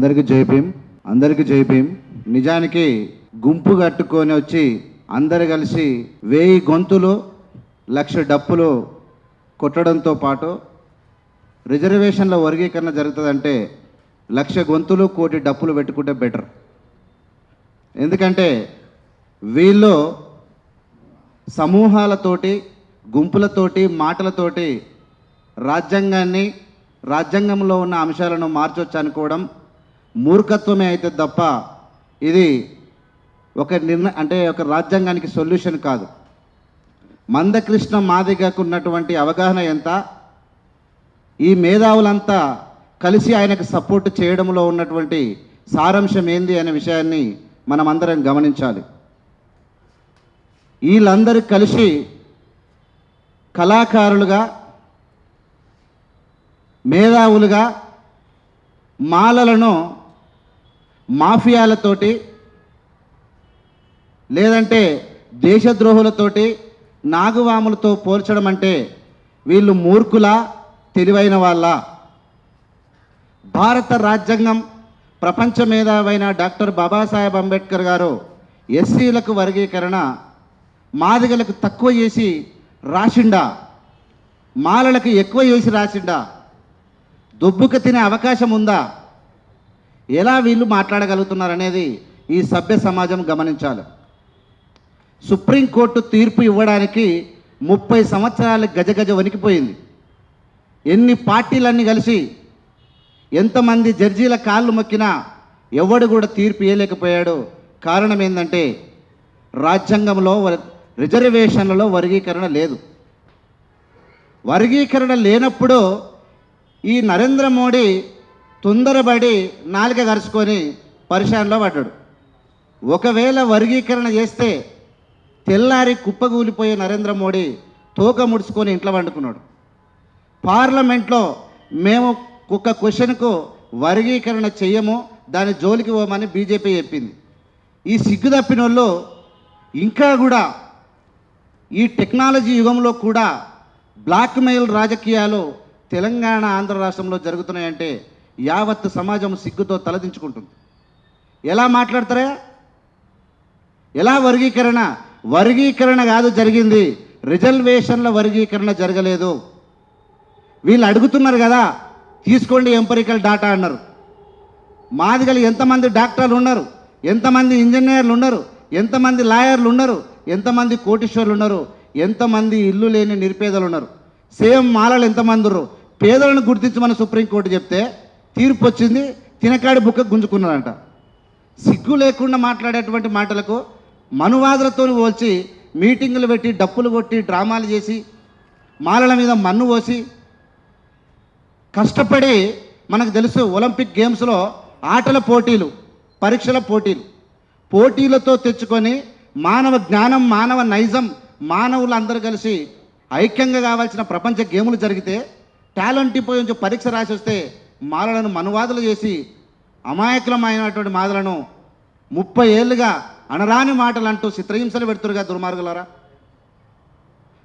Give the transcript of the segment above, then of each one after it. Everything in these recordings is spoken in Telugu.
అందరికీ జై భీమ్. నిజానికి గుంపు కట్టుకొని వచ్చి అందరు కలిసి 1000 గొంతులు 1,00,000 డప్పులు కొట్టడంతో పాటు రిజర్వేషన్ల వర్గీకరణ జరుగుతుందంటే 1,00,000 గొంతులు 1 కోటి డప్పులు పెట్టుకుంటే బెటర్. ఎందుకంటే వీళ్ళు సమూహాలతోటి గుంపులతోటి మాటలతోటి రాజ్యాంగంలో ఉన్న అంశాలను మార్చొచ్చు అనుకోవడం మూర్ఖత్వమే అయితే తప్ప ఇది ఒక రాజ్యాంగానికి సొల్యూషన్ కాదు. మందకృష్ణ మాదిగకు ఉన్నటువంటి అవగాహన ఎంత, ఈ మేధావులంతా కలిసి ఆయనకు సపోర్ట్ చేయడంలో ఉన్నటువంటి సారాంశం ఏంది అనే విషయాన్ని మనం అందరం గమనించాలి. వీళ్ళందరూ కలిసి కళాకారులుగా మేధావులుగా మాలలను మాఫియాలతోటి లేదంటే దేశద్రోహులతోటి నాగువాములతో పోల్చడం అంటే వీళ్ళు మూర్ఖుల తెలివైన వాళ్ళ? భారత రాజ్యాంగం ప్రపంచ మేధావైన డాక్టర్ బాబాసాహెబ్ అంబేద్కర్ గారు ఎస్సీలకు వర్గీకరణ మాదిగలకు తక్కువ చేసి రాసిండా, మాలలకు ఎక్కువ చేసి రాసిండా? దుబ్బుకు తినే అవకాశం ఉందా? ఎలా వీళ్ళు మాట్లాడగలుగుతున్నారనేది ఈ సభ్య సమాజం గమనించాలి. సుప్రీంకోర్టు తీర్పు ఇవ్వడానికి 30 సంవత్సరాలు గజగజ వణికిపోయింది. ఎన్ని పార్టీలన్నీ కలిసి ఎంతమంది జడ్జీల కాళ్ళు మొక్కినా ఎవడు కూడా తీర్పు ఇవ్వలేకపోయాడు. కారణం ఏంటంటే రాజ్యాంగంలో రిజర్వేషన్లలో వర్గీకరణ లేదు. వర్గీకరణ లేనప్పుడు ఈ నరేంద్ర మోడీ తొందరపడి నాలుక కరుచుకొని పరిశాన్లో పడ్డాడు. ఒకవేళ వర్గీకరణ చేస్తే తెల్లారి కుప్పగూలిపోయే నరేంద్ర మోడీ తోక ముడుచుకొని ఇంట్లో వండుకున్నాడు. పార్లమెంట్లో మేము ఒక్క క్వశ్చన్కు వర్గీకరణ చెయ్యము, దాని జోలికి పోమని బీజేపీ చెప్పింది. ఈ సిగ్గు తప్పిన వాళ్ళు ఇంకా కూడా ఈ టెక్నాలజీ యుగంలో కూడా బ్లాక్మెయిల్ రాజకీయాలు తెలంగాణ ఆంధ్ర రాష్ట్రంలో జరుగుతున్నాయంటే యావత్ సమాజం సిగ్గుతో తలదించుకుంటుంది. ఎలా మాట్లాడతారా? ఎలా వర్గీకరణ కాదు జరిగింది, రిజర్వేషన్ల వర్గీకరణ జరగలేదు. వీళ్ళు అడుగుతున్నారు కదా, తీసుకోండి ఎంపరికల్ డాటా అన్నారు. మాదిగలు ఎంతమంది డాక్టర్లు ఉన్నారు, ఎంతమంది ఇంజనీర్లు ఉన్నారు, ఎంతమంది లాయర్లు ఉన్నారు, ఎంతమంది కోటీశ్వర్లు ఉన్నారు, ఎంతమంది ఇల్లు లేని నిరుపేదలు ఉన్నారు, సేమ్ మాలలు ఎంతమంది ఉన్నారు? పేదలను గుర్తించమని సుప్రీంకోర్టు చెప్తే తీర్పు వచ్చింది, తినకాడి బుక్క గుంజుకున్నారంట. సిగ్గు లేకుండా మాట్లాడేటువంటి మాటలకు మనువాదులతో పోల్చి మీటింగులు పెట్టి డప్పులు కొట్టి డ్రామాలు చేసి మాలల మీద మన్ను పోసి కష్టపడి, మనకు తెలుసు ఒలింపిక్ గేమ్స్లో ఆటల పోటీలు, పరీక్షల పోటీలతో తెచ్చుకొని మానవ జ్ఞానం, మానవ నైజం, మానవులు అందరూ కలిసి ఐక్యంగా కావాల్సిన ప్రపంచ గేములు జరిగితే టాలెంట్ పోయి పరీక్ష రాసి వస్తే మాలలను మనువాదులు చేసి అమాయకులమైనటువంటి మాదలను 30 ఏళ్ళుగా అనరాని మాటలు అంటూ చిత్రహింసలు పెడుతురుగా దుర్మార్గులారా.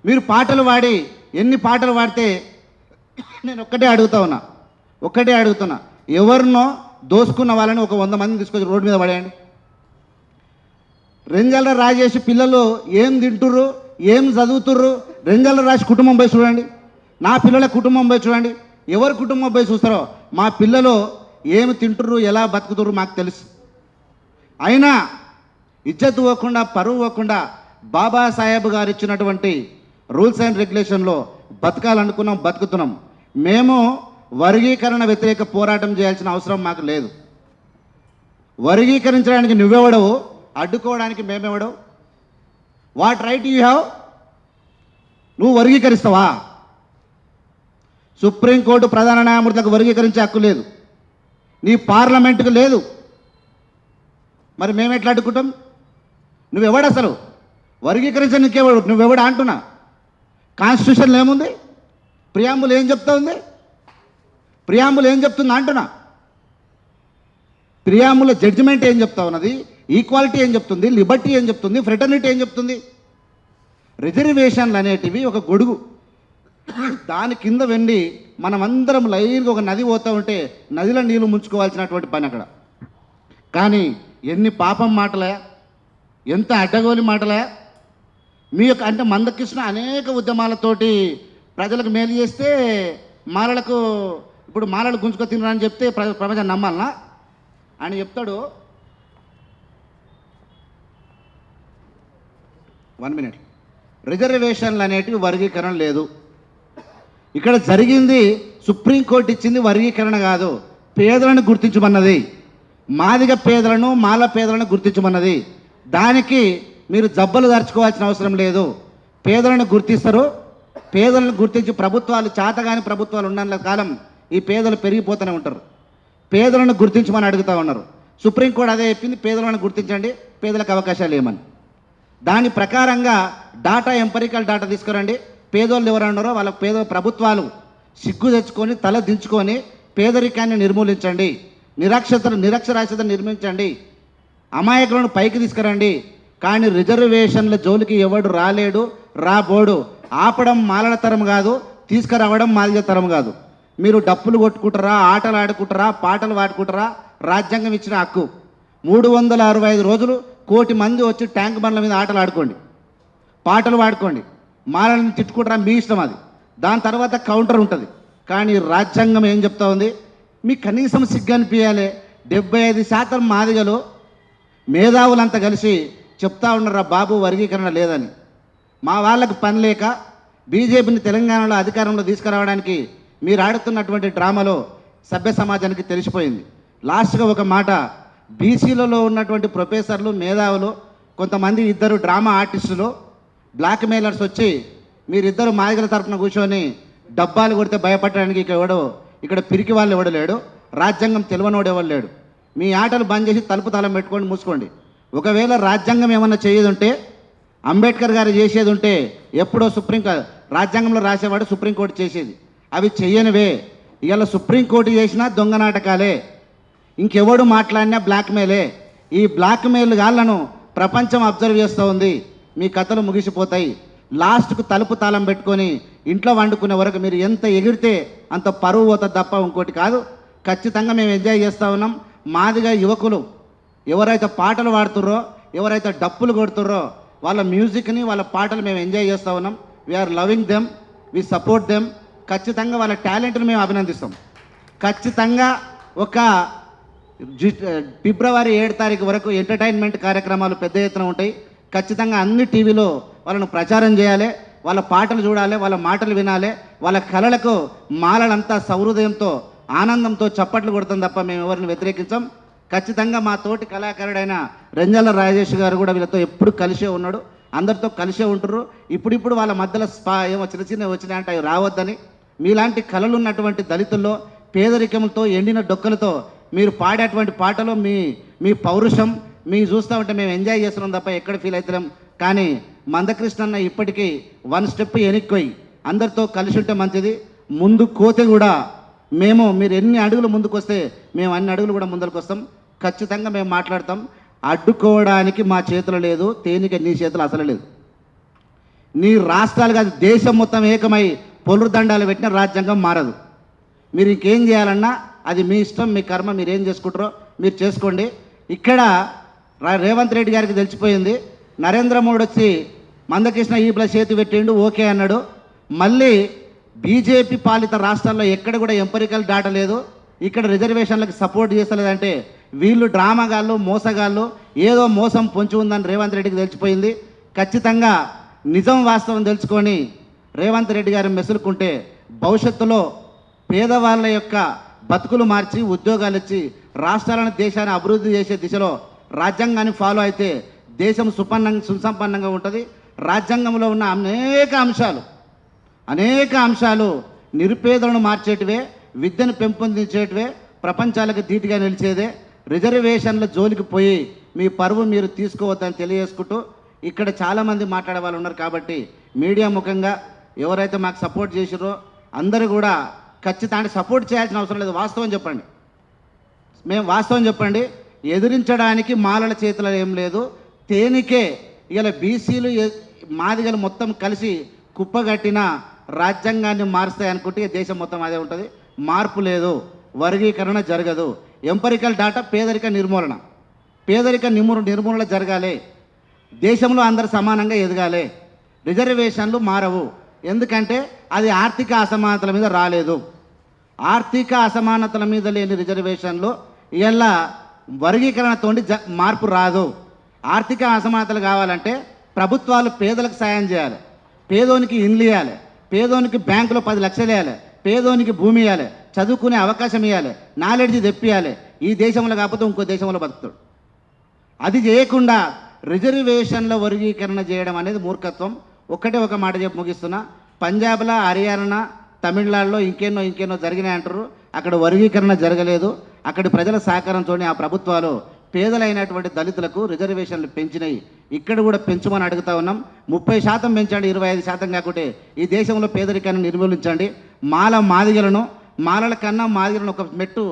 మీరు పాటలు పాడి ఎన్ని పాటలు పాడితే నేను ఒక్కటే అడుగుతున్నా, ఎవరినో దోసుకున్న వాళ్ళని ఒక 100 మందిని తీసుకొచ్చి రోడ్డు మీద పడేయండి. రెంజల రాజేష్ పిల్లలు ఏం తింటుర్రు, ఏం చదువుతుర్రు, రెంజల రాజు కుటుంబం పోయి చూడండి, నా పిల్లల కుటుంబం పోయి చూడండి. ఎవరి కుటుంబం పోయి చూస్తారో మా పిల్లలు ఏమి తింటుర్రు, ఎలా బతుకుతుర్రు మాకు తెలుసు. అయినా ఇజ్జత్ పోకుండా, పరువు పోకుండా బాబాసాహెబ్ గారు ఇచ్చినటువంటి రూల్స్ అండ్ రెగ్యులేషన్లో బతకాలనుకున్నాం, బతుకుతున్నాం. మేము వర్గీకరణ వ్యతిరేక పోరాటం చేయాల్సిన అవసరం మాకు లేదు. వర్గీకరించడానికి నువ్వెవడవు, అడ్డుకోవడానికి మేమెవడవు? What right you have? నువ్వు వర్గీకరిస్తావా? సుప్రీంకోర్టు ప్రధాన న్యాయమూర్తులకు వర్గీకరించే హక్కు లేదు, నీ పార్లమెంటుకు లేదు. మరి మేము ఎట్లా అడ్డుకుంటాం? నువ్వెవడు అసలు వర్గీకరించే నీకెవడు? నువ్వెవడు అంటున్నా? కాన్స్టిట్యూషన్లో ఏముంది? ప్రియాంబుల్ ఏం చెప్తా ఉంది? ప్రియాంబుల్ ఏం చెప్తుంది అంటున్నా? ప్రియాంబుల్ జడ్జిమెంట్ ఏం చెప్తా ఉన్నది? ఈక్వాలిటీ ఏం చెప్తుంది? లిబర్టీ ఏం చెప్తుంది? ఫ్రెటర్నిటీ ఏం చెప్తుంది? రిజర్వేషన్లు అనేటివి ఒక గొడుగు. దాని కింద వెండి మనమందరం లైన్గా ఒక నది పోతూ ఉంటే నదిలో నీళ్లు ముంచుకోవాల్సినటువంటి పని అక్కడ. కానీ ఎన్ని పాపం మాటలే, ఎంత అడ్డగోలి మాటలే. మీ యొక్క అంటే మందకృష్ణ అనేక ఉద్యమాలతోటి ప్రజలకు మేలు చేస్తే మాలలకు ఇప్పుడు మాలలు గుంజుకో తినరా అని చెప్తే ప్రపంచం నమ్మాలనా? ఆయన చెప్తాడు, 1 minute, రిజర్వేషన్లు అనేటివి వర్గీకరణ లేదు. ఇక్కడ జరిగింది సుప్రీంకోర్టు ఇచ్చింది వర్గీకరణ కాదు, పేదలను గుర్తించమన్నది. మాదిగ పేదలను మాల పేదలను గుర్తించమన్నది. దానికి మీరు జబ్బలు దర్చుకోవాల్సిన అవసరం లేదు. పేదలను గుర్తిస్తారు. పేదలను గుర్తించి ప్రభుత్వాలు చేతగాని ప్రభుత్వాలు ఉన్నంత కాలం ఈ పేదలు పెరిగిపోతూనే ఉంటారు. పేదలను గుర్తించమని అడుగుతూ ఉన్నారు. సుప్రీంకోర్టు అదే చెప్పింది, పేదలను గుర్తించండి, పేదలకు అవకాశాలు ఏమని. దాని ప్రకారంగా డాటా, ఎంపరికల్ డాటా తీసుకురండి. పేదోళ్ళు ఎవరన్నారో వాళ్ళ ప్రభుత్వాలు సిగ్గు తెచ్చుకొని తల దించుకొని పేదరికాన్ని నిర్మూలించండి, నిరక్షరాస్యతను నిర్మించండి, అమాయకులను పైకి తీసుకురండి. కానీ రిజర్వేషన్ల జోలికి ఎవడు రాలేడు, రాబోడు. ఆపడం మాలల తరం కాదు, తీసుకురావడం మాదిగ తరం కాదు. మీరు డప్పులు కొట్టుకుంటారా, ఆటలు ఆడుకుంటారా, పాటలు పాడుకుంటారా? రాజ్యాంగం ఇచ్చిన హక్కు. 365 రోజులు 1 కోటి మంది వచ్చి ట్యాంక్ బండ్ల మీద ఆటలు ఆడుకోండి, పాటలు పాడుకోండి, మాలని తిట్టుకుంటారా, మీ ఇష్టం అది. దాని తర్వాత కౌంటర్ ఉంటుంది. కానీ రాజ్యాంగం ఏం చెప్తా ఉంది? మీకు కనీసం సిగ్గు అనిపించాలి. 75% మాదిగలు మేధావులంతా కలిసి చెప్తా ఉన్నారా బాబు వర్గీకరణ లేదని. మా వాళ్ళకు పని లేక బీజేపీని తెలంగాణలో అధికారంలో తీసుకురావడానికి మీరు ఆడుతున్నటువంటి డ్రామాలో సభ్య సమాజానికి తెలిసిపోయింది. లాస్ట్గా ఒక మాట, బీసీలలో ఉన్నటువంటి ప్రొఫెసర్లు, మేధావులు, కొంతమంది 2 డ్రామా ఆర్టిస్టులు, బ్లాక్ మెయిలర్స్ వచ్చి మీరిద్దరు మాదిగల తరఫున కూర్చొని డబ్బాలు కొడితే భయపడడానికి ఇక్కడ పిరికి వాళ్ళు ఎవడు లేడు, రాజ్యాంగం తెలియనోడు ఎవడు లేడు. మీ ఆటలు బంద్ చేసి తలుపు తాళం పెట్టుకొని మూసుకోండి. ఒకవేళ రాజ్యాంగం ఏమన్నా చేయదుంటే, అంబేద్కర్ గారు చేసేది ఉంటే ఎప్పుడో రాజ్యాంగంలో రాసేవాడు సుప్రీంకోర్టు చేసేది. అవి చెయ్యనివే. ఇవాళ సుప్రీంకోర్టు చేసినా దొంగ నాటకాలే, ఇంకెవడు మాట్లాడినా బ్లాక్మెయిలే. ఈ బ్లాక్మెయిల్ గాళ్లను ప్రపంచం అబ్జర్వ్ చేస్తూ ఉంది. మీ కథలు ముగిసిపోతాయి. లాస్ట్కు తలుపు తాళం పెట్టుకొని ఇంట్లో వండుకునే వరకు మీరు ఎంత ఎగిరితే అంత పరువు పోతుంది తప్ప ఇంకోటి కాదు. ఖచ్చితంగా మేము ఎంజాయ్ చేస్తూ ఉన్నాం. మాదిగా యువకులు ఎవరైతే పాటలు పాడుతుర్రో, ఎవరైతే డప్పులు కొడుతుర్రో వాళ్ళ మ్యూజిక్ని, వాళ్ళ పాటలు మేము ఎంజాయ్ చేస్తూ ఉన్నాం. We are loving them, we support them. ఖచ్చితంగా వాళ్ళ టాలెంట్ని మేము అభినందిస్తాం. ఖచ్చితంగా ఒక ఫిబ్రవరి 7 తారీఖు వరకు ఎంటర్టైన్మెంట్ కార్యక్రమాలు పెద్ద ఎత్తున ఉంటాయి. ఖచ్చితంగా అన్ని టీవీలో వాళ్ళను ప్రచారం చేయాలి, వాళ్ళ పాటలు చూడాలి, వాళ్ళ మాటలు వినాలి. వాళ్ళ కళలకు మాలలంతా సౌహృదయంతో, ఆనందంతో చప్పట్లు కొడతాం తప్ప మేము ఎవరిని వ్యతిరేకించాం. ఖచ్చితంగా మా తోటి కళాకారుడైన రెంజల్ల రాజేష్ గారు కూడా వీళ్ళతో ఎప్పుడు కలిసే ఉన్నాడు, అందరితో కలిసే ఉంటారు. ఇప్పుడిప్పుడు వాళ్ళ మధ్యలో ఏమో చిన్న చిన్న వచ్చినాయంటే అవి రావద్దని. మీలాంటి కళలు ఉన్నటువంటి దళితుల్లో పేదరికంతో ఎండిన డొక్కలతో మీరు పాడేటువంటి పాటలు మీ పౌరుషం మీ చూస్తూ ఉంటే మేము ఎంజాయ్ చేస్తున్నాం తప్ప ఎక్కడ ఫీల్ అవుతున్నాం. కానీ మందకృష్ణ ఇప్పటికీ 1 స్టెప్ వెనక్కి అందరితో కలిసి ఉంటే మంచిది. ముందు కోతే కూడా మీరు ఎన్ని అడుగులు ముందుకు వస్తే మేము అన్ని అడుగులు కూడా ముందరకు వస్తాం. ఖచ్చితంగా మేము మాట్లాడతాం. అడ్డుకోవడానికి మా చేతులు లేదు, తేనిక నీ చేతులు అసలు లేదు. నీ రాష్ట్రాలు కాదు, దేశం మొత్తం ఏకమై పొలురుదండాలు పెట్టిన రాజ్యాంగం మారదు. మీరు ఇంకేం చేయాలన్నా అది మీ ఇష్టం, మీ కర్మ, మీరు ఏం చేసుకుంటారో మీరు చేసుకోండి. ఇక్కడ రేవంత్ రెడ్డి గారికి తెలిసిపోయింది. నరేంద్ర మోడీ వచ్చి మందకృష్ణ ఈ చేతి పెట్టిండు, ఓకే అన్నాడు. మళ్ళీ బీజేపీ పాలిత రాష్ట్రాల్లో ఎక్కడ కూడా ఎంపరికల్ డాటా లేదు, ఇక్కడ రిజర్వేషన్లకు సపోర్ట్ చేస్తలేదంటే వీళ్ళు డ్రామాగాళ్ళు, మోసగాళ్ళు, ఏదో మోసం పొంచి ఉందని రేవంత్ రెడ్డికి తెలిసిపోయింది. ఖచ్చితంగా నిజం వాస్తవం తెలుసుకొని రేవంత్ రెడ్డి గారు మెసులుకుంటే భవిష్యత్తులో పేదవాళ్ళ యొక్క బతుకులు మార్చి ఉద్యోగాలు ఇచ్చి రాష్ట్రాలను, దేశాన్ని అభివృద్ధి చేసే దిశలో రాజ్యాంగాన్ని ఫాలో అయితే దేశం సుసంపన్నంగా ఉంటుంది. రాజ్యాంగంలో ఉన్న అనేక అంశాలు నిరుపేదలను మార్చేటివే, విద్యను పెంపొందించేటివే, ప్రపంచాలకు ధీటుగా నిలిచేదే. రిజర్వేషన్ల జోలికి పోయి మీ పరువు మీరు తీసుకోవద్దని తెలియజేసుకుంటూ, ఇక్కడ చాలామంది మాట్లాడే వాళ్ళు ఉన్నారు కాబట్టి మీడియా ముఖంగా ఎవరైతే మాకు సపోర్ట్ చేసిరో అందరూ కూడా ఖచ్చితంగా సపోర్ట్ చేయాల్సిన అవసరం లేదు. వాస్తవం చెప్పండి. ఎదిరించడానికి మాలల చేతిలో ఏం లేదు. తేనికే ఇలా బీసీలు మాదిగలు మొత్తం కలిసి కుప్పగట్టిన రాజ్యాంగాన్ని మారుస్తాయి అనుకుంటే ఈ దేశం మొత్తం అదే ఉంటుంది. మార్పు లేదు, వర్గీకరణ జరగదు. ఎంపరికల్ డాటా పేదరిక నిర్మూలన, నిర్మూలన జరగాలి. దేశంలో అందరు సమానంగా ఎదగాలి. రిజర్వేషన్లు మారవు, ఎందుకంటే అది ఆర్థిక అసమానతల మీద రాలేదు. ఆర్థిక అసమానతల మీద లేని రిజర్వేషన్లు ఇలా వర్గీకరణతోటి మార్పు రాదు. ఆర్థిక అసమానతలు కావాలంటే ప్రభుత్వాలు పేదలకు సాయం చేయాలి, పేదోనికి ఇండ్లు ఇవ్వాలి, పేదోనికి బ్యాంకులో 10 లక్షలు ఇవ్వాలి, పేదోనికి భూమి ఇవ్వాలి, చదువుకునే అవకాశం ఇవ్వాలి, నాలెడ్జ్ తెప్పియాలి. ఈ దేశంలో కాకపోతే ఇంకో దేశంలో బతుకుతాడు. అది చేయకుండా రిజర్వేషన్ల వర్గీకరణ చేయడం అనేది మూర్ఖత్వం. ఒక్కటే ఒక మాట చెప్పి ముగిస్తున్నా. పంజాబ్లో, హర్యానా, తమిళనాడులో ఇంకెన్నో జరిగినాయి అంటారు. అక్కడ వర్గీకరణ జరగలేదు. అక్కడి ప్రజల సహకారంతో ఆ ప్రభుత్వాలు పేదలైనటువంటి దళితులకు రిజర్వేషన్లు పెంచినాయి. ఇక్కడ కూడా పెంచమని అడుగుతా ఉన్నాం. 30% పెంచండి, 25% కాకుంటే ఈ దేశంలో పేదరికాన్ని నిర్మూలించండి. మాలల కన్నా మాదిగలను ఒక మెట్టు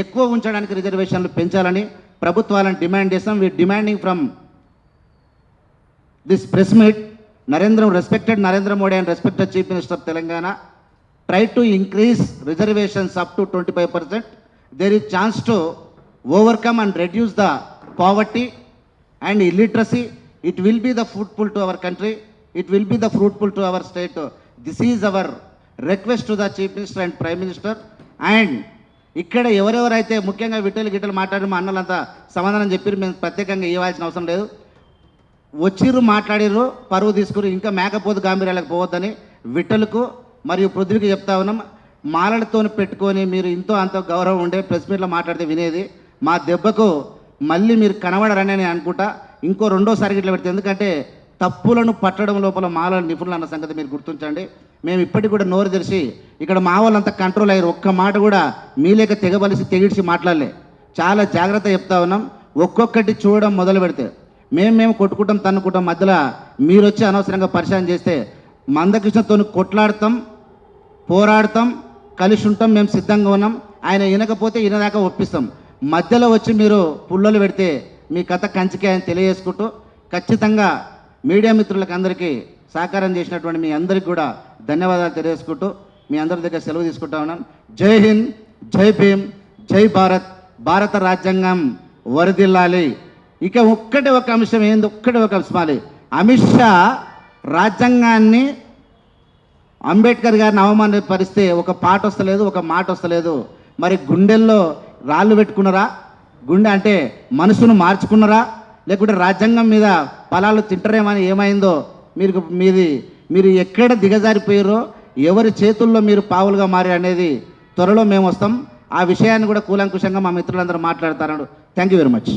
ఎక్కువ ఉంచడానికి రిజర్వేషన్లు పెంచాలని ప్రభుత్వాలను డిమాండ్ చేస్తాం. We demanding from this press meet respected Narendra Modi and respected Chief Minister of Telangana, try to increase reservations up to 25%. There is chance to overcome and reduce the poverty and illiteracy. It will be the fruitful to our country. It will be the fruitful to our state. This is our request to the Chief Minister and Prime Minister. And ఇక్కడ ఎవరెవరైతే ముఖ్యంగా గిట్టలు మాట్లాడి మా అన్నలంతా సమాధానం చెప్పారు. మేము ప్రత్యేకంగా ఇవ్వాల్సిన అవసరం లేదు. వచ్చిర్రు, మాట్లాడిర్రు, పరువు తీసుకురు. ఇంకా మేకపోతు గాంభీర్యాలకు పోవద్దని విట్టలకు మరియు పృథ్వీకి చెప్తా ఉన్నాం. మాలలతో పెట్టుకొని మీరు ఇంతో అంతో గౌరవం ఉండే ప్రెస్ మీట్లో మాట్లాడితే వినేది. మా దెబ్బకు మళ్ళీ మీరు కనబడరని నేను అనుకుంటా. ఇంకో రెండోసారి ఇట్లా పెడితే, ఎందుకంటే తప్పులను పట్టడం లోపల మాలల నిపుణులు అన్న సంగతి మీరు గుర్తుంచండి. మేము ఇప్పటికి కూడా నోరు తెరిచి ఇక్కడ మా వాళ్ళంతా కంట్రోల్ అయ్యారు. ఒక్క మాట కూడా మీలేక తెగిడిచి మాట్లాడలే. చాలా జాగ్రత్త చెప్తా ఉన్నాం. ఒక్కొక్కటి చూడడం మొదలు పెడితే మేము కొట్టుకుంటాం, తన్నుకుంటాం. మధ్యలో మీరు వచ్చి అనవసరంగా పరిచయం చేస్తే మందకృష్ణతో కొట్లాడతాం, పోరాడతాం, కలిసి ఉంటాం. మేము సిద్ధంగా ఉన్నాం. ఆయన వినకపోతే వినదాకా ఒప్పిస్తాం. మధ్యలో వచ్చి మీరు పుల్లలు పెడితే మీ కథ కంచికే అని తెలియజేసుకుంటూ, ఖచ్చితంగా మీడియా మిత్రులకు అందరికీ సహకారం చేసినటువంటి మీ అందరికీ కూడా ధన్యవాదాలు తెలియజేసుకుంటూ మీ అందరి దగ్గర సెలవు తీసుకుంటా ఉన్నాం. జై హింద్, జై భీమ్, జై భారత్. భారత రాజ్యాంగం వరదిల్లాలి. ఇక ఒక్కటే ఒక అంశం ఏంది, ఒక్కటే ఒక అంశమాలి. అమిత్ షా రాజ్యాంగాన్ని, అంబేద్కర్ గారిని అవమానపరిస్తే ఒక పాట వస్తలేదు, ఒక మాట వస్తలేదు. మరి గుండెల్లో రాళ్ళు పెట్టుకున్నారా? గుండె అంటే మనసును మార్చుకున్నారా? లేకుంటే రాజ్యాంగం మీద ఫలాలు తింటారేమని ఏమైందో మీరు ఎక్కడ దిగజారిపోయారో, ఎవరి చేతుల్లో మీరు పావులుగా మారి అనేది త్వరలో మేము వస్తాం. ఆ విషయాన్ని కూడా కూలంకుషంగా మా మిత్రులందరూ మాట్లాడతారు. Thank you very much.